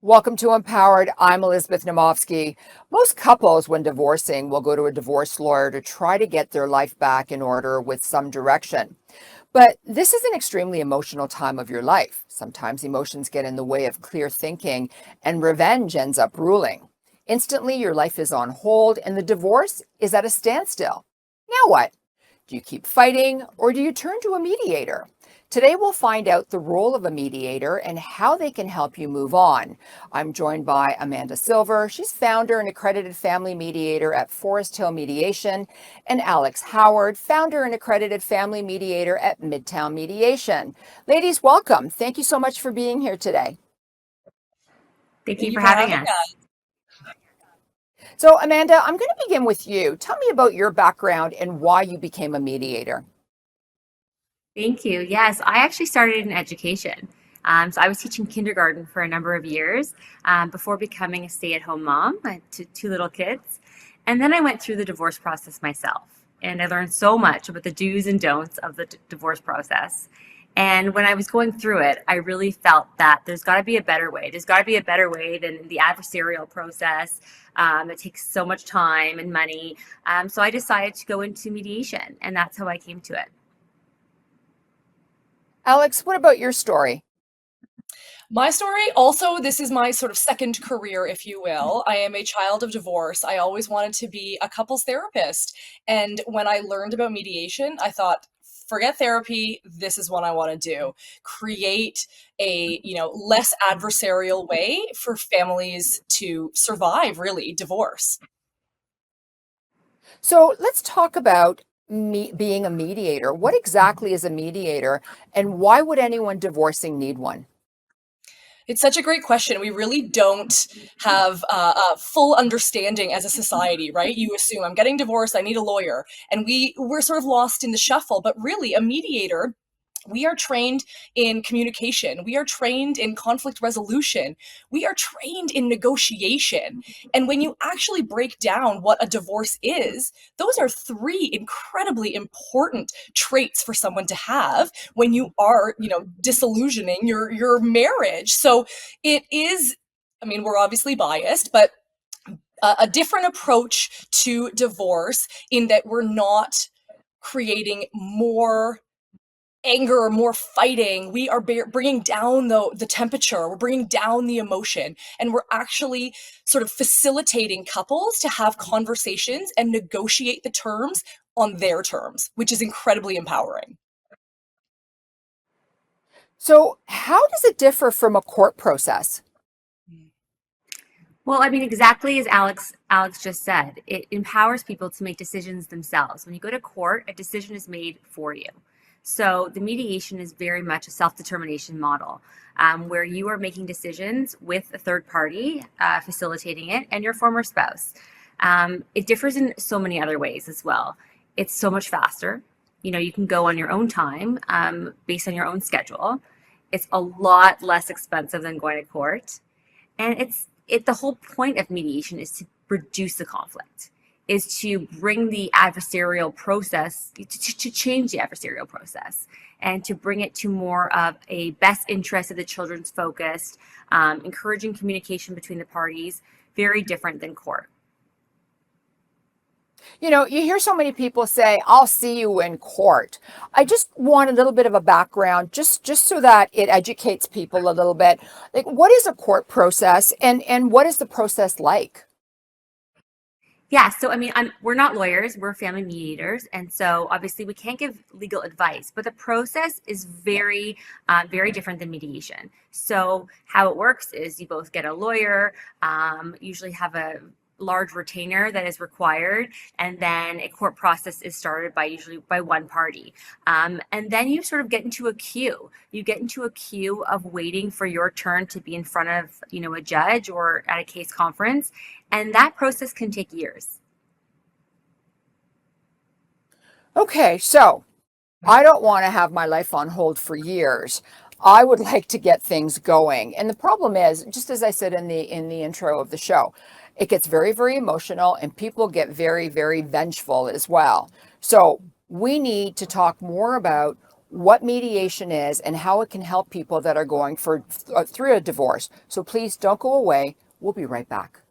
Welcome to Empowered. I'm Elizabeth Namovsky. Most couples, when divorcing, will go to a divorce lawyer to try to get their life back in order with some direction. But this is an extremely emotional time of your life. Sometimes emotions get in the way of clear thinking, and revenge ends up ruling. Instantly, your life is on hold, and the divorce is at a standstill. Now what? Do you keep fighting, or do you turn to a mediator? Today, we'll find out the role of a mediator and how they can help you move on. I'm joined by Amanda Silver. She's founder and accredited family mediator at Forest Hill Mediation, and Alex Howard, founder and accredited family mediator at Midtown Mediation. Ladies, welcome. Thank you so much for being here today. Thank you for having us. So, Amanda, I'm going to begin with you. Tell me about your background and why you became a mediator. Thank you. Yes, I actually started in education. So I was teaching kindergarten for a number of years before becoming a stay-at-home mom to two little kids. And then I went through the divorce process myself. And I learned so much about the do's and don'ts of the divorce process. And when I was going through it, I really felt that there's got to be a better way. There's got to be a better way than the adversarial process. It takes so much time and money. So I decided to go into mediation, and that's how I came to it. Alex, what about your story? My story, also, this is my sort of second career, if you will. I am a child of divorce. I always wanted to be a couples therapist. And when I learned about mediation, I thought, forget therapy, this is what I want to do. Create a, less adversarial way for families to survive, really, divorce. So let's talk about being a mediator. What exactly is a mediator, and why would anyone divorcing need one? It's such a great question. We really don't have a full understanding as a society, right? You assume I'm getting divorced, I need a lawyer, and we're sort of lost in the shuffle. But really, a mediator, we are trained in communication. We are trained in conflict resolution. We are trained in negotiation. And when you actually break down what a divorce is, those are three incredibly important traits for someone to have when you are, disillusioning your marriage. So it is, we're obviously biased, but a different approach to divorce in that we're not creating more anger or more fighting. We are bringing down the temperature, we're bringing down the emotion, and we're actually sort of facilitating couples to have conversations and negotiate the terms on their terms, which is incredibly empowering. So how does it differ from a court process? Well, exactly as Alex just said, it empowers people to make decisions themselves. When you go to court, a decision is made for you. So the mediation is very much a self-determination model, where you are making decisions with a third party facilitating it and your former spouse. It differs in so many other ways as well. It's so much faster. You can go on your own time, based on your own schedule. It's a lot less expensive than going to court. And the whole point of mediation is to reduce the conflict, is to bring the adversarial process, to change the adversarial process, and to bring it to more of a best interest of the children's focused, encouraging communication between the parties, very different than court. You hear so many people say, I'll see you in court. I just want a little bit of a background, just so that it educates people a little bit. Like, what is a court process, and what is the process like? Yeah, so we're not lawyers, we're family mediators, and so obviously we can't give legal advice, but the process is very, very different than mediation. So how it works is you both get a lawyer, usually have a large retainer that is required, and then a court process is started usually by one party. And then you sort of get into a queue. You get into a queue of waiting for your turn to be in front of, a judge or at a case conference. And that process can take years. Okay, so I don't want to have my life on hold for years. I would like to get things going. And the problem is, just as I said in the intro of the show, it gets very, very emotional, and people get very, very vengeful as well. So we need to talk more about what mediation is and how it can help people that are going through a divorce. So please don't go away. We'll be right back.